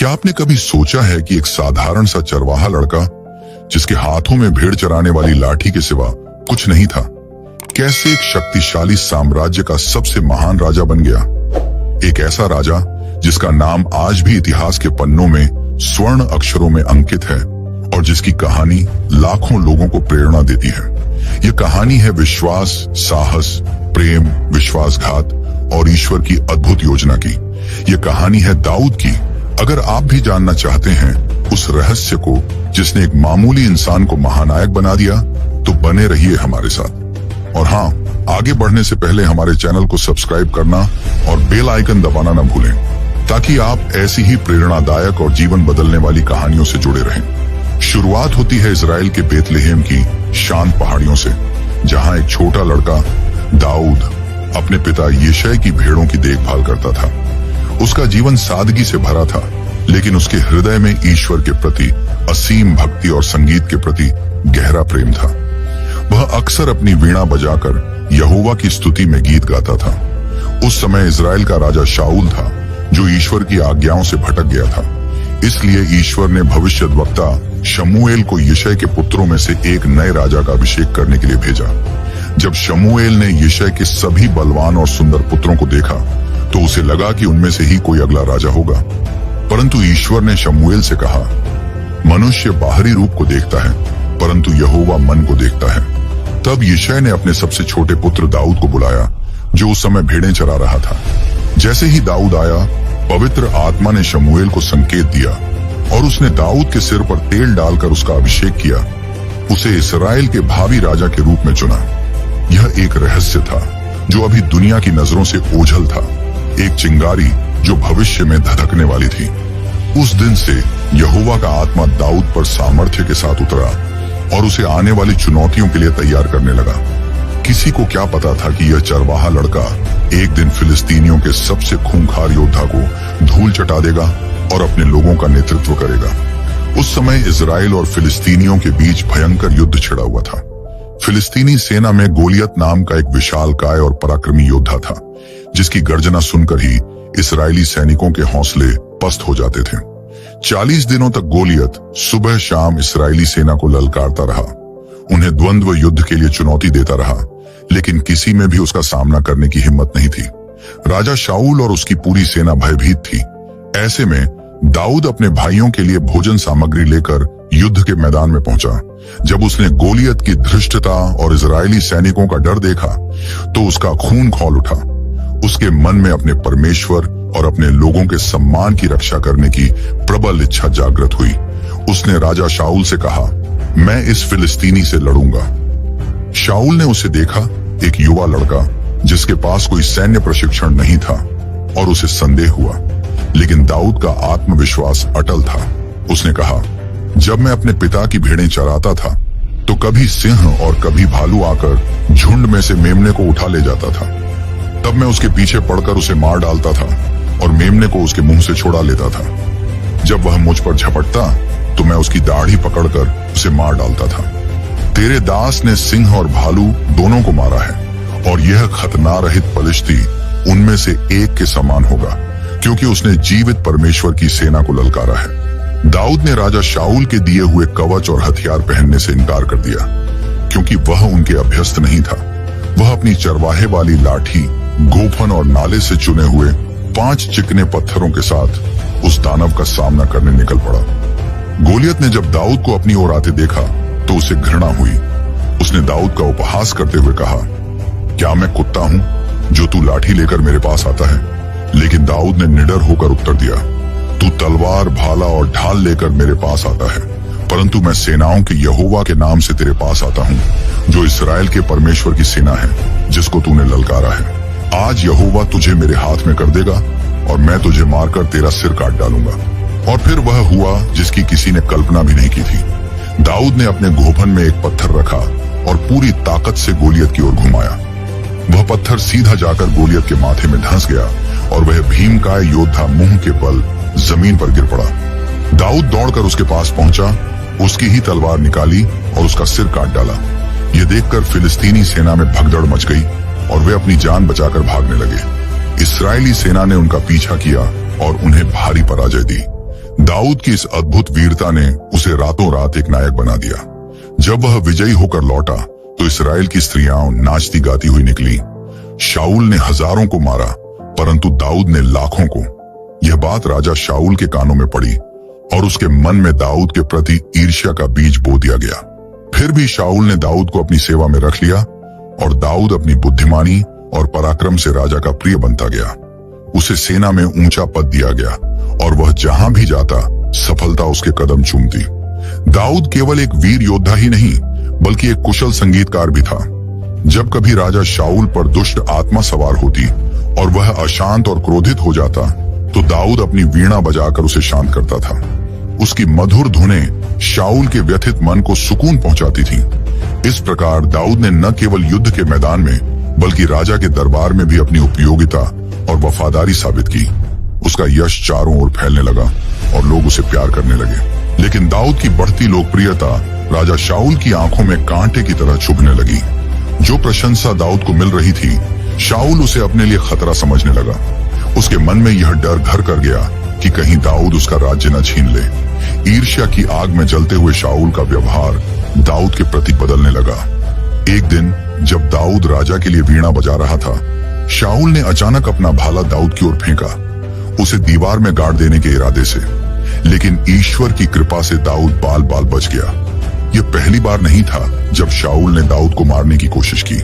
क्या आपने कभी सोचा है कि एक साधारण सा चरवाहा लड़का जिसके हाथों में भेड़ चराने वाली लाठी के सिवा कुछ नहीं था, कैसे एक शक्तिशाली साम्राज्य का सबसे महान राजा बन गया। एक ऐसा राजा जिसका नाम आज भी इतिहास के पन्नों में स्वर्ण अक्षरों में अंकित है और जिसकी कहानी लाखों लोगों को प्रेरणा देती है। यह कहानी है विश्वास, साहस, प्रेम, विश्वासघात और ईश्वर की अद्भुत योजना की। यह कहानी है दाऊद की। अगर आप भी जानना चाहते हैं उस रहस्य को जिसने एक मामूली इंसान को महानायक बना दिया, तो बने रहिए हमारे साथ। और हाँ, आगे बढ़ने से पहले हमारे चैनल को सब्सक्राइब करना और बेल आइकन दबाना न भूलें, ताकि आप ऐसी ही प्रेरणादायक और जीवन बदलने वाली कहानियों से जुड़े रहें। शुरुआत होती है इजराइल के बेतलेहम की शांत पहाड़ियों से, जहाँ एक छोटा लड़का दाऊद अपने पिता यिशै की भेड़ों की देखभाल करता था। उसका जीवन सादगी से भरा था, लेकिन उसके हृदय में ईश्वर के प्रति असीम भक्ति और संगीत के प्रति गहरा प्रेम था। वह अक्सर अपनी वीणा बजाकर यहोवा की स्तुति में गीत गाता था। उस समय इजराइल का राजा शाऊल था, जो ईश्वर की आज्ञाओं से भटक गया था। इसलिए ईश्वर ने भविष्यद्वक्ता शमूएल को यिशै के पुत्रों में से एक नए राजा का अभिषेक करने के लिए भेजा। जब शमूएल ने यिशै के सभी बलवान और सुंदर पुत्रों को देखा, तो उसे लगा कि उनमें से ही कोई अगला राजा होगा। परंतु ईश्वर ने शमूएल से कहा, मनुष्य बाहरी रूप को देखता है, परंतु यहोवा मन को देखता है। तब यिशै ने अपने सबसे छोटे पुत्र दाऊद को बुलाया, जो उस समय भेड़ें चरा रहा था। जैसे ही दाऊद आया, पवित्र आत्मा ने शमूएल को संकेत दिया और उसने दाऊद के सिर पर तेल डालकर उसका अभिषेक किया। उसे इस्राएल के भावी राजा के रूप में चुना। यह एक रहस्य था जो अभी दुनिया की नजरों से ओझल था, एक चिंगारी जो भविष्य में धधकने वाली थी। उस दिन से यहोवा का आत्मा दाऊद पर सामर्थ्य के साथ उतरा और उसे आने वाली चुनौतियों के लिए तैयार करने लगा। किसी को क्या पता था कि यह चरवाहा लड़का एक दिन फिलिस्तीनियों के सबसे खूंखार योद्धा को धूल चटा देगा और अपने लोगों का नेतृत्व करेगा। उस समय इजराइल और फिलिस्तीनियों के बीच भयंकर युद्ध छिड़ा हुआ था। फिलिस्तीनी सेना में गोलियत नाम का एक विशालकाय और पराक्रमी योद्धा था, जिसकी गर्जना सुनकर ही इस्राएली सैनिकों के हौसले पस्त हो जाते थे। 40 दिनों तक गोलियत सुबह शाम इस्राएली सेना को ललकारता रहा, उन्हें द्वंद्व युद्ध के लिए चुनौती देता रहा, लेकिन किसी में भी उसका सामना करने की हिम्मत नहीं थी। राजा शाऊल और उसकी पूरी सेना भयभीत थी। ऐसे में दाऊद अपने भाइयों के लिए भोजन सामग्री लेकर युद्ध के मैदान में पहुंचा। जब उसने गोलियत की धृष्टता और इजरायली सैनिकों का डर देखा, तो उसका खून खौल उठा। उसके मन में अपने परमेश्वर और अपने लोगों के सम्मान की रक्षा करने की प्रबल इच्छा जागृत हुई। उसने राजा शाऊल से कहा, मैं इस फिलिस्तीनी से लड़ूंगा। शाऊल ने उसे देखा, एक युवा लड़का जिसके पास कोई सैन्य प्रशिक्षण नहीं था, और उसे संदेह हुआ, लेकिन दाऊद का आत्मविश्वास अटल था। उसने कहा, जब मैं अपने पिता की भेड़ें चराता था, तो कभी सिंह और कभी भालू आकर झुंड में से मेमने को उठा ले जाता था। तब मैं उसके पीछे पड़कर उसे मार डालता था और मेमने को उसके मुंह से छुड़ा लेता था। जब वह मुझ पर झपटता, तो मैं उसकी दाढ़ी पकड़कर उसे मार डालता था। तेरे दास ने सिंह और भालू दोनों को मारा है, और यह खतना रहित पलिश्ती उनमें से एक के समान होगा, क्योंकि उसने जीवित परमेश्वर की सेना को ललकारा है। दाऊद ने राजा शाऊल के दिए हुए कवच और हथियार पहनने से इनकार कर दिया, क्योंकि वह उनके अभ्यस्त नहीं था। वह अपनी चरवाहे वाली लाठी, गोफन और नाले से चुने हुए 5 चिकने पत्थरों के साथ उस दानव का सामना करने निकल पड़ा। गोलियत ने जब दाऊद को अपनी ओर आते देखा, तो उसे घृणा हुई। उसने दाऊद का उपहास करते हुए कहा, क्या मैं कुत्ता हूं जो तू लाठी लेकर मेरे पास आता है? लेकिन दाऊद ने निडर होकर उत्तर दिया, तू तलवार, भाला और ढाल लेकर मेरे पास आता है, परंतु मैं सेनाओं के यहोवा के नाम से तेरे पास आता हूं, जो इस्राएल के परमेश्वर की सेना है, जिसको तूने ललकारा है। आज यहोवा तुझे मेरे हाथ में कर देगा और मैं तुझे मारकर तेरा सिर काट डालूंगा। और फिर वह हुआ जिसकी किसी ने कल्पना भी नहीं की थी। दाऊद ने अपने गोफन में एक पत्थर रखा और पूरी ताकत से गोलियत की ओर घुमाया। वह पत्थर सीधा जाकर गोलियत के माथे में धंस गया और वह भीमकाय योद्धा मुंह के बल जमीन पर गिर पड़ा। दाऊद दौड़कर उसके पास पहुंचा, उसकी ही तलवार निकाली और उसका सिर काट डाला। यह देखकर फिलिस्तीनी सेना में भगदड़ मच गई और वे अपनी जान बचाकर भागने लगे। इस्राएली सेना ने उनका पीछा किया और उन्हें भारी पराजय दी। दाऊद की इस अद्भुत वीरता ने उसे रातों रात एक नायक बना दिया। जब वह विजयी होकर लौटा तो इस्राएल की स्त्रियां नाचती गाती हुई निकली। शाऊल ने हजारों को मारा, परंतु दाऊद ने लाखों को। यह बात राजा शाऊल के कानों में पड़ी और उसके मन में दाऊद के प्रति ईर्ष्या का बीज बो दिया गया। फिर भी शाऊल ने दाऊद को अपनी सेवा में रख लिया और दाऊद अपनी बुद्धिमानी और पराक्रम से राजा का प्रिय बनता गया। उसे सेना में ऊंचा पद दिया गया और वह जहां भी जाता सफलता उसके कदम चूमती। दाऊद केवल एक वीर योद्धा ही नहीं बल्कि एक कुशल संगीतकार भी था। जब कभी राजा शाऊल पर दुष्ट आत्मा सवार होती और वह अशांत और क्रोधित हो जाता तो दाऊद अपनी वीणा बजाकर उसे शांत करता था। उसकी मधुर धुनें शाऊल के व्यथित मन को सुकून पहुंचाती थीं। इस प्रकार दाऊद ने न केवल युद्ध के मैदान में बल्कि राजा के दरबार में भी अपनी उपयोगिता और वफादारी साबित की। उसका यश चारों ओर फैलने लगा और लोग उसे प्यार करने लगे। लेकिन दाऊद की बढ़ती लोकप्रियता राजा शाऊल की आंखों में कांटे की तरह चुभने लगी। जो प्रशंसा दाऊद को मिल रही थी, शाऊल उसे अपने लिए खतरा समझने लगा। उसके मन में यह डर घर कर गया कि कहीं दाऊद उसका राज्य न छीन ले। ईर्ष्या की आग में जलते हुए शाऊल का व्यवहार दाऊद के प्रति बदलने लगा। एक दिन जब दाऊद राजा के लिए वीणा बजा रहा था, शाऊल ने अचानक अपना भाला दाऊद की ओर फेंका, उसे दीवार में गाड़ देने के इरादे से। लेकिन ईश्वर की कृपा से दाऊद बाल बाल बच गया। यह पहली बार नहीं था जब शाऊल ने दाऊद को मारने की कोशिश की।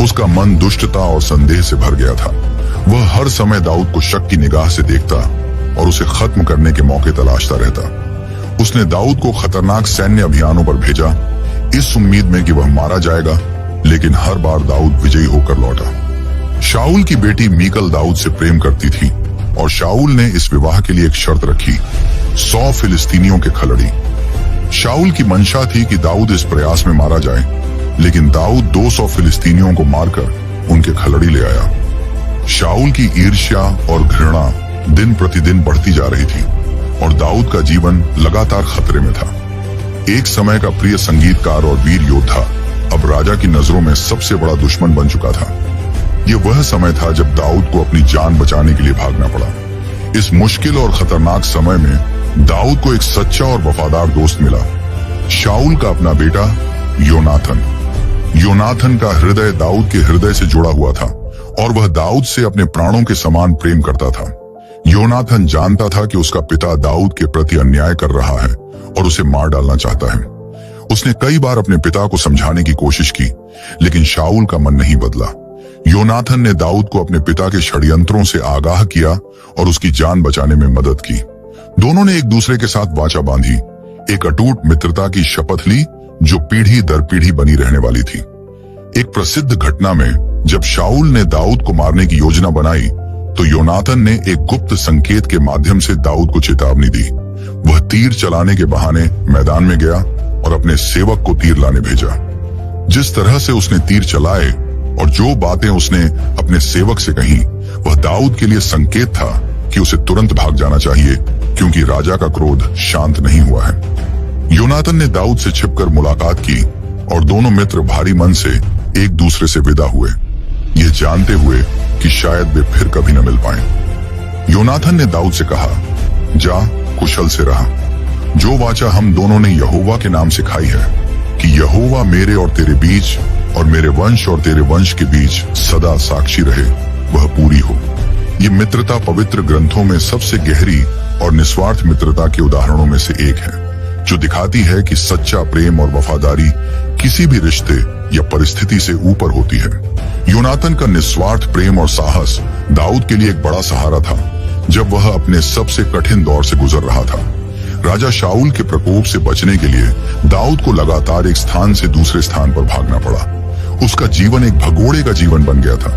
उसका मन दुष्टता और संदेह से भर गया था। वह हर समय दाऊद को शक की निगाह से देखता और उसे खत्म करने के मौके तलाशता रहता। उसने दाऊद को खतरनाक सैन्य अभियानों पर भेजा, इस उम्मीद में कि वह मारा जाएगा, लेकिन हर बार दाऊद विजयी होकर लौटा। शाऊल की बेटी मीकल दाऊद से प्रेम करती थी और शाऊल ने इस विवाह के लिए एक शर्त रखी, 100 फिलिस्तीनियों के खलड़ी। शाऊल की मंशा थी कि दाऊद इस प्रयास में मारा जाए, लेकिन दाऊद 200 फिलिस्तीनियों को मारकर उनके खलड़ी ले आया। शाऊल की ईर्ष्या और घृणा दिन प्रतिदिन बढ़ती जा रही थी और दाऊद का जीवन लगातार खतरे में था। एक समय का प्रिय संगीतकार और वीर योद्धा अब राजा की नजरों में सबसे बड़ा दुश्मन बन चुका था। यह वह समय था जब दाऊद को अपनी जान बचाने के लिए भागना पड़ा। इस मुश्किल और खतरनाक समय में दाऊद को एक सच्चा और वफादार दोस्त मिला, शाऊल का अपना बेटा योनाथन। योनाथन का हृदय दाऊद के हृदय से जुड़ा हुआ था और वह दाऊद से अपने प्राणों के समान प्रेम करता था। योनाथन जानता था कि उसका पिता दाऊद के प्रति अन्याय कर रहा है और उसे मार डालना चाहता है। उसने कई बार अपने पिता को समझाने की कोशिश की, लेकिन शाऊल का मन नहीं बदला। योनाथन ने दाऊद को अपने पिता के षड्यंत्रों से आगाह किया और उसकी जान बचाने में मदद की। दोनों ने एक दूसरे के साथ वाचा बांधी, एक अटूट मित्रता की शपथ ली जो पीढ़ी दर पीढ़ी बनी रहने वाली थी। एक प्रसिद्ध घटना में जब शाऊल ने दाऊद को मारने की योजना बनाई तो योनाथन ने एक गुप्त संकेत के माध्यम से दाऊद को चेतावनी दी। वह तीर चलाने के बहाने मैदान में गया और अपने सेवक को तीर लाने भेजा। जिस तरह से उसने तीर चलाए और जो बातें उसने अपने सेवक से कही, वह दाऊद के लिए संकेत था कि उसे तुरंत भाग जाना चाहिए, क्योंकि राजा का क्रोध शांत नहीं हुआ है। योनाथन ने दाऊद से छिपकर मुलाकात की और दोनों मित्र भारी मन से एक दूसरे से विदा हुए, यह जानते हुए कि शायद वे फिर कभी न मिल पाए। योनाथन ने दाऊद से कहा, जा कुशल से रहा। जो वाचा हम दोनों ने यहोवा के नाम से खाई है कि यहोवा मेरे और तेरे बीच और मेरे वंश और तेरे वंश के बीच सदा साक्षी रहे, वह पूरी हो। ये मित्रता पवित्र ग्रंथों में सबसे गहरी और निस्वार्थ मित्रता के उदाहरणों में से एक है, जो दिखाती है कि सच्चा प्रेम और वफादारी किसी भी रिश्ते या परिस्थिति से ऊपर होती है। योनाथन का निस्वार्थ प्रेम और साहस दाऊद के लिए एक बड़ा सहारा था जब वह अपने सबसे कठिन दौर से गुजर रहा था। राजा शाऊल के प्रकोप से बचने के लिए दाऊद को लगातार एक स्थान से दूसरे स्थान पर भागना पड़ा। उसका जीवन एक भगोड़े का जीवन बन गया था।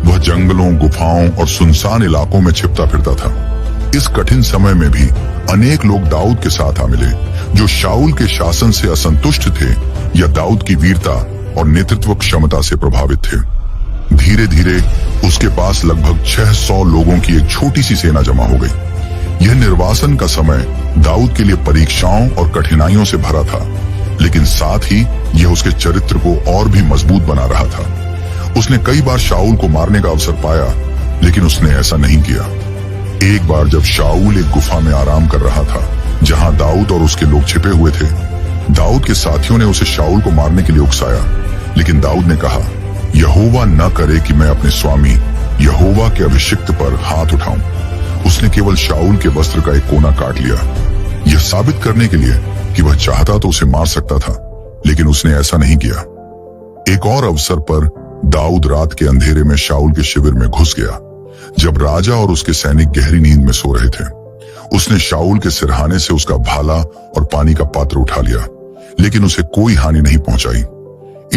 वह जंगलों, गुफाओं और सुनसान इलाकों में छिपता फिरता था। इस कठिन समय में भी अनेक लोग दाऊद के साथ आ मिले, जो शाऊल के शासन से असंतुष्ट थे या दाऊद की वीरता और नेतृत्व क्षमता से प्रभावित थे। धीरे धीरे उसके पास लगभग 600 लोगों की एक छोटी सी सेना जमा हो गई। यह निर्वासन का समय दाऊद के लिए परीक्षाओं और कठिनाइयों से भरा था, लेकिन साथ ही यह उसके चरित्र को और भी मजबूत बना रहा था। उसने कई बार शाऊल को मारने का अवसर पाया, लेकिन उसने ऐसा नहीं किया। एक बार जब शाऊल एक गुफा में आराम कर रहा था जहां दाऊद और उसके लोग छिपे हुए थे, दाऊद के साथियों ने उसे शाऊल को मारने के लिए उकसाया, लेकिन दाऊद ने कहा, यहोवा न करे कि मैं अपने स्वामी यहोवा के अभिषिक्त पर हाथ उठाऊं। उसने केवल शाऊल के वस्त्र का एक कोना काट लिया, यह साबित करने के लिए कि वह चाहता तो उसे मार सकता था, लेकिन उसने ऐसा नहीं किया। एक और अवसर पर दाऊद रात के अंधेरे में शाऊल के शिविर में घुस गया। जब राजा और उसके सैनिक गहरी नींद में सो रहे थे, उसने शाऊल के सिरहाने से उसका भाला और पानी का पात्र उठा लिया, लेकिन उसे कोई हानि नहीं पहुंचाई।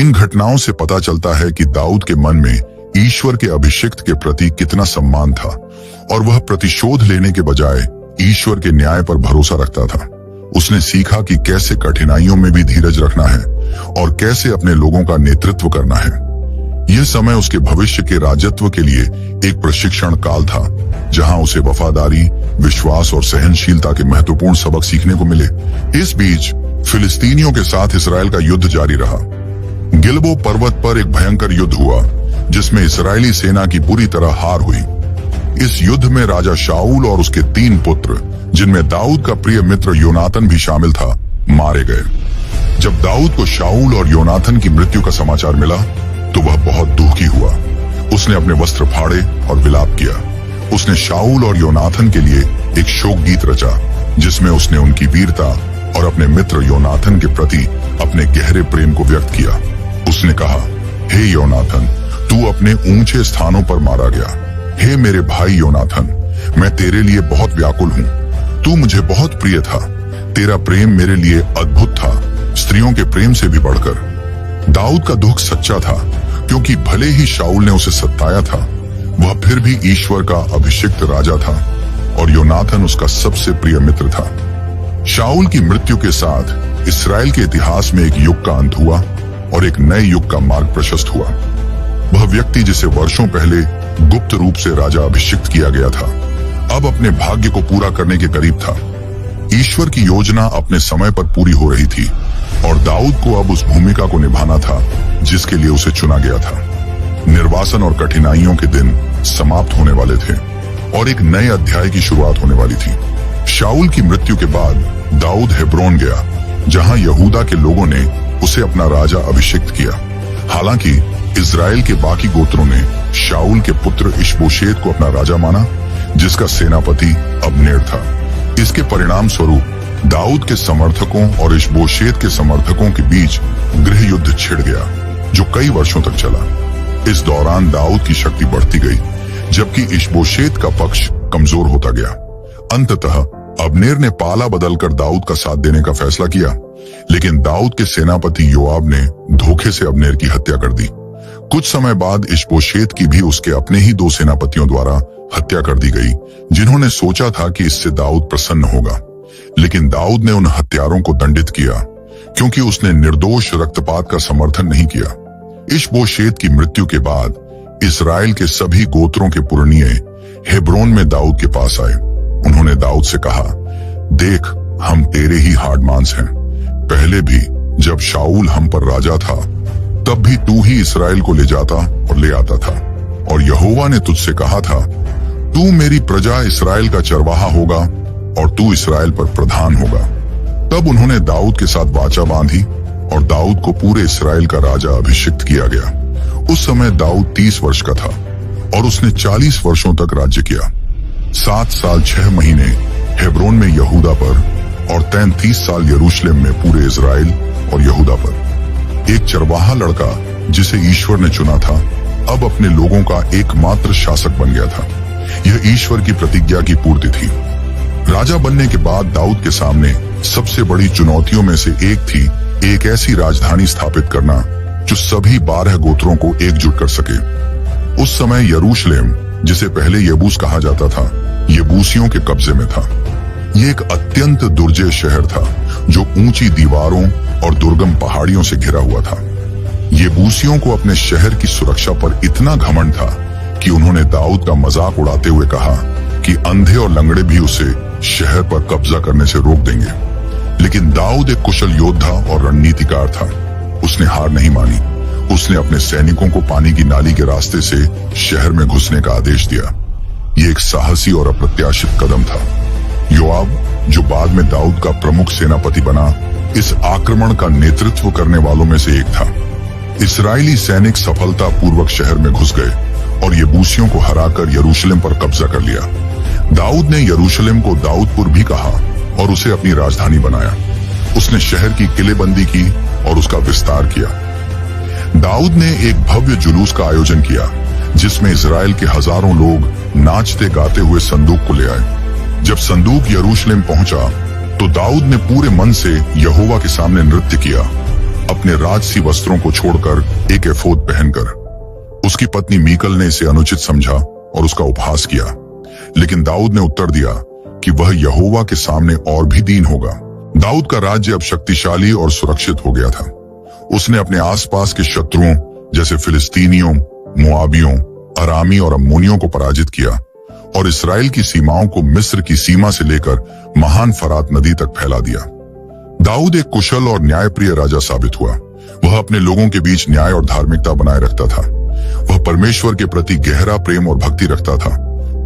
इन घटनाओं से पता चलता है कि दाऊद के मन में ईश्वर के अभिषिक्त के प्रति कितना सम्मान था और वह प्रतिशोध लेने के बजाय ईश्वर के न्याय पर भरोसा रखता था। उसने सीखा कि कैसे कठिनाइयों में भी धीरज रखना है और कैसे अपने लोगों का नेतृत्व करना है। यह समय उसके भविष्य के राजत्व के लिए एक प्रशिक्षण काल था, जहां उसे वफादारी, विश्वास और सहनशीलता के महत्वपूर्ण सबक सीखने को मिले। इस बीच फिलिस्तीनियों के साथ इसराइल का युद्ध जारी रहा। गिलबो पर्वत पर एक भयंकर युद्ध हुआ, जिसमें इस्राएली सेना की बुरी तरह हार हुई। इस युद्ध में राजा शाऊल और उसके 3 पुत्र, जिनमें दाऊद का प्रिय मित्र योनातन भी शामिल था, मारे गए। जब दाऊद को शाऊल और योनातन की मृत्यु का समाचार मिला तो वह बहुत दुखी हुआ। उसने अपने वस्त्र फाड़े और विलाप किया। उसने शाऊल और योनाथन के लिए एक शोक गीत रचा, जिसमें उसने उनकी वीरता और अपने मित्र योनाथन के प्रति अपने गहरे प्रेम को व्यक्त किया। उसने कहा, हे योनाथन, तू अपने ऊंचे स्थानों पर मारा गया। हे मेरे भाई योनाथन, मैं तेरे लिए बहुत व्याकुल हूँ। तू मुझे बहुत प्रिय था। तेरा प्रेम मेरे लिए अद्भुत था, स्त्रियों के प्रेम से भी बढ़कर। दाऊद का दुख सच्चा था, क्योंकि भले ही शाऊल ने उसे सताया था, वह फिर भी ईश्वर का अभिषिक्त राजा था और योनाथन उसका सबसे प्रिय मित्र था। शाऊल की मृत्यु के साथ इस्राएल के इतिहास में एक युग का अंत हुआ और एक नए युग का मार्ग प्रशस्त हुआ। वह व्यक्ति जिसे वर्षों पहले गुप्त रूप से राजा अभिषिक्त किया गया था, अब अपने भाग्य को पूरा करने के करीब था। ईश्वर की योजना अपने समय पर पूरी हो रही थी और दाऊद को अब उस भूमिका को निभाना था जिसके लिए उसे चुना गया था। निर्वासन और कठिनाइयों के दिन समाप्त होने वाले थे और एक नए अध्याय की शुरुआत होने वाली थी। शाऊल की मृत्यु के बाद दाऊद हेब्रोन गया, जहां यहूदा के लोगों ने उसे अपना राजा अभिषिक्त किया। हालांकि इजराइल के बाकी गोत्रों ने शाऊल के पुत्र इशबोशेत को अपना राजा माना, जिसका सेनापति अब्नेर था। इसके परिणाम स्वरूप दाऊद के समर्थकों और इशबोशेत के समर्थकों के बीच गृह युद्ध छिड़ गया, जो कई वर्षों तक चला। इस दौरान दाऊद की शक्ति बढ़ती गई, जबकि इशबोशेत का पक्ष कमजोर होता गया। अंततः अब्नेर ने पाला बदलकर दाऊद का साथ देने का फैसला किया, लेकिन दाऊद के सेनापति योआब ने धोखे से अब्नेर की हत्या कर दी। कुछ समय बाद इशबोशेत की भी उसके अपने ही 2 सेनापतियों द्वारा हत्या कर दी गई, जिन्होंने सोचा था कि इससे दाऊद प्रसन्न होगा। लेकिन दाऊद ने उन हत्यारों को दंडित किया, क्योंकि उसने निर्दोष रक्तपात का समर्थन नहीं किया। इशबोशेत की मृत्यु के बाद इस्राएल के सभी गोत्रों के पुरनिये हेब्रोन में दाऊद के पास आए। उन्होंने दाऊद से कहा, देख, हम तेरे ही हाड़ मांस हैं। पहले भी जब शाऊल हम पर राजा था, तब भी तू ही इस्राएल को ले जाता और ले आता था, और यहोवा ने तुझसे कहा था, तू मेरी प्रजा इस्राएल का चरवाहा होगा और तू इस्राएल पर प्रधान होगा। तब उन्होंने दाऊद के साथ वाचा बांधी और दाऊद को पूरे इस्राएल का राजा अभिषिक्त किया गया। उस समय दाऊद 30 वर्ष का था और उसने 40 वर्षों तक राज्य किया। 7 साल 6 महीने हेब्रोन में यहूदा पर और 33 साल यरूशलेम में पूरे इस्राएल और यहूदा पर। एक चरवाहा लड़का जिसे ईश्वर ने चुना था, अब अपने लोगों का एकमात्र शासक बन गया था। यह ईश्वर की प्रतिज्ञा की पूर्ति थी। राजा बनने के बाद दाऊद के सामने सबसे बड़ी चुनौतियों में से एक थी एक ऐसी राजधानी स्थापित करना जो सभी 12 गोत्रों को एकजुट कर सके। उस समय यरूशलेम, जिसे पहले यबूस कहा जाता था, यबूसियों के कब्जे में था। यह एक अत्यंत दुर्जय शहर था, जो ऊंची दीवारों और दुर्गम पहाड़ियों से घिरा हुआ था। यबूसियों को अपने शहर की सुरक्षा पर इतना घमंड था कि उन्होंने दाऊद का मजाक उड़ाते हुए कहा कि अंधे और लंगड़े भी उसे शहर पर कब्जा करने से रोक देंगे। लेकिन दाऊद एक कुशल योद्धा और रणनीतिकार था। उसने हार नहीं मानी। उसने अपने सैनिकों को पानी की नाली के रास्ते से शहर में घुसने का आदेश दिया। ये एक साहसी और अप्रत्याशित कदम था। योआब, जो बाद में दाऊद का प्रमुख सेनापति बना, इस आक्रमण का नेतृत्व करने वालों में से एक था। इस्राएली सैनिक सफलतापूर्वक शहर में घुस गए और यबूसियों को हराकर यरूशलेम पर कब्जा कर लिया। दाऊद ने यरूशलेम को दाऊदपुर भी कहा और उसे अपनी राजधानी बनाया। उसने शहर की किलेबंदी की और उसका विस्तार किया। दाऊद ने एक भव्य जुलूस का आयोजन किया, जिसमें इजराइल के हजारों लोग नाचते गाते हुए संदूक को ले आए। जब संदूक यरूशलेम पहुंचा तो दाऊद ने पूरे मन से यहोवा के सामने नृत्य किया, अपने राजसी वस्त्रों को छोड़कर एक एफोद पहनकर। उसकी पत्नी मीकल ने इसे अनुचित समझा और उसका उपहास किया, लेकिन दाऊद ने उत्तर दिया कि वह यहोवा के सामने और भी दीन होगा। दाऊद का राज्य अब शक्तिशाली और सुरक्षित हो गया था। उसने अपने आसपास के शत्रुओं जैसे फिलिस्तीनियों, मोआबियों, अरामी और अम्मोनियों को पराजित किया और इस्राएल की सीमाओं को मिस्र की सीमा से लेकर महान फरात नदी तक फैला दिया। दाऊद एक कुशल और न्यायप्रिय राजा साबित हुआ। वह अपने लोगों के बीच न्याय और धार्मिकता बनाए रखता था। वह परमेश्वर के प्रति गहरा प्रेम और भक्ति रखता था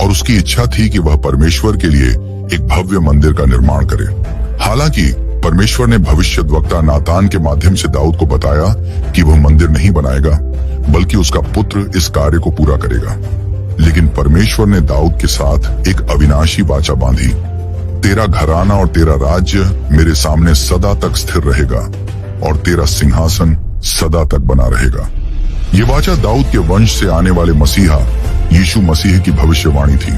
और उसकी इच्छा थी कि वह परमेश्वर के लिए एक भव्य मंदिर का निर्माण करे। हालांकि परमेश्वर ने भविष्यद्वक्ता नातान के माध्यम से दाऊद को बताया कि वह मंदिर नहीं बनाएगा, बल्कि उसका पुत्र इस कार्य को पूरा करेगा। लेकिन परमेश्वर ने दाऊद के साथ एक अविनाशी वाचा बांधी। तेरा घराना और तेरा राज्य मेरे सामने सदा तक स्थिर रहेगा और तेरा सिंहासन सदा तक बना रहेगा। ये वाचा दाऊद के वंश से आने वाले मसीहा यीशु मसीह की भविष्यवाणी थी।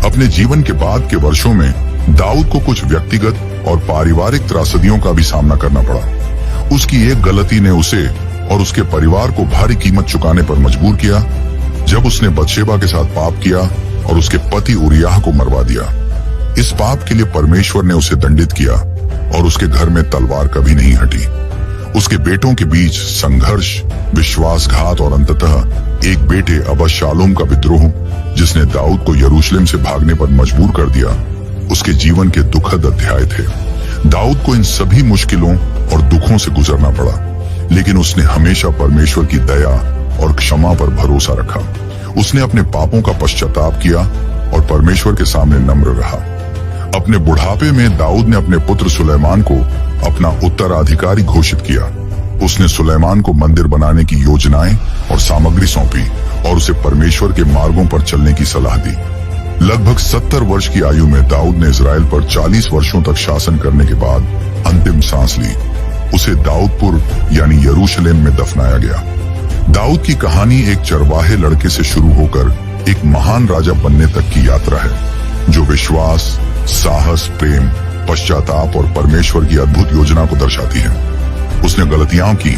अपने जीवन के बाद के वर्षों में दाऊद को कुछ व्यक्तिगत और पारिवारिक त्रासदियों का भी सामना करना पड़ा। उसकी एक गलती ने उसे और उसके परिवार को भारी कीमत चुकाने पर मजबूर किया, जब उसने बतशेबा के साथ पाप किया और उसके पति उरिय्याह को मरवा दिया। इस पाप के लिए परमेश्वर ने उसे दंडित किया और उसके घर में तलवार कभी नहीं हटी। उसके बेटों के बीच संघर्ष, विश्वासघात और अंततः एक बेटे अबशालोम का विद्रोह, जिसने दाऊद को यरूशलेम से भागने पर मजबूर कर दिया, उसके जीवन के दुखद अध्याय थे। दाऊद को इन सभी मुश्किलों और दुखों से गुजरना पड़ा, लेकिन उसने हमेशा परमेश्वर की दया और क्षमा पर भरोसा रखा। उसने अपने पापों का पश्चाताप किया और परमेश्वर के सामने नम्र रहा। अपने बुढ़ापे में दाऊद ने अपने पुत्र सुलेमान को अपना उत्तराधिकारी घोषित किया। उसने सुलेमान को मंदिर बनाने की योजनाएं और सामग्री सौंपी और उसे परमेश्वर के मार्गों पर चलने की सलाह दी। लगभग 70 वर्ष की आयु में दाऊद ने इजराइल पर 40 वर्षों तक शासन करने के बाद अंतिम सांस ली। उसे दाऊदपुर यानी यरूशलेम में दफनाया गया। दाऊद की कहानी एक चरवाहे लड़के से शुरू होकर एक महान राजा बनने तक की यात्रा है, जो विश्वास, साहस, प्रेम, पश्चाताप और परमेश्वर की अद्भुत योजना को दर्शाती है। उसने गलतियां की,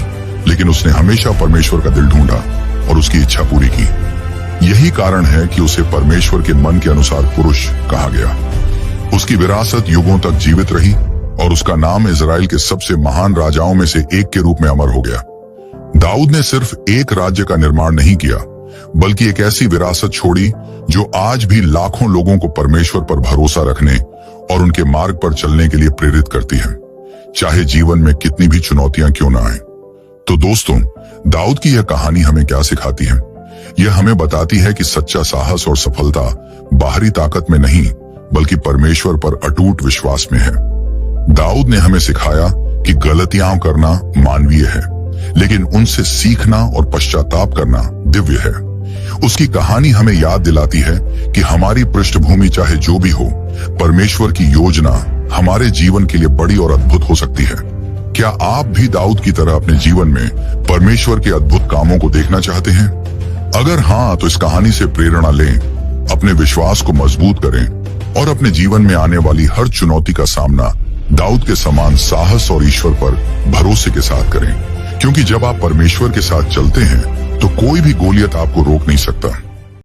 लेकिन उसने हमेशा परमेश्वर का दिल ढूंढा और उसकी इच्छा पूरी की। यही कारण है कि उसे परमेश्वर के मन के अनुसार पुरुष कहा गया। उसकी विरासत युगों तक जीवित रही और उसका नाम इजराइल के सबसे महान राजाओं में से एक के रूप में अमर हो गया। दाऊद ने सिर्फ एक राज्य का निर्माण नहीं किया, बल्कि एक ऐसी विरासत छोड़ी जो आज भी लाखों लोगों को परमेश्वर पर भरोसा रखने और उनके मार्ग पर चलने के लिए प्रेरित करती है, चाहे जीवन में कितनी भी चुनौतियां क्यों ना आए। तो दोस्तों, दाऊद की यह कहानी हमें क्या सिखाती है? यह हमें बताती है कि सच्चा साहस और सफलता बाहरी ताकत में नहीं, बल्कि परमेश्वर पर अटूट विश्वास में है। दाऊद ने हमें सिखाया कि गलतियां करना मानवीय है, लेकिन उनसे सीखना और पश्चाताप करना दिव्य है। उसकी कहानी हमें याद दिलाती है कि हमारी पृष्ठभूमि चाहे जो भी हो, परमेश्वर की योजना हमारे जीवन के लिए बड़ी और अद्भुत हो सकती है। क्या आप भी दाऊद की तरह अपने जीवन में परमेश्वर के अद्भुत कामों को देखना चाहते हैं? अगर हाँ, तो इस कहानी से प्रेरणा लें, अपने विश्वास को मजबूत करें और अपने जीवन में आने वाली हर चुनौती का सामना दाऊद के समान साहस और ईश्वर पर भरोसे के साथ करें। क्योंकि जब आप परमेश्वर के साथ चलते हैं, तो कोई भी गोलियत आपको रोक नहीं सकता।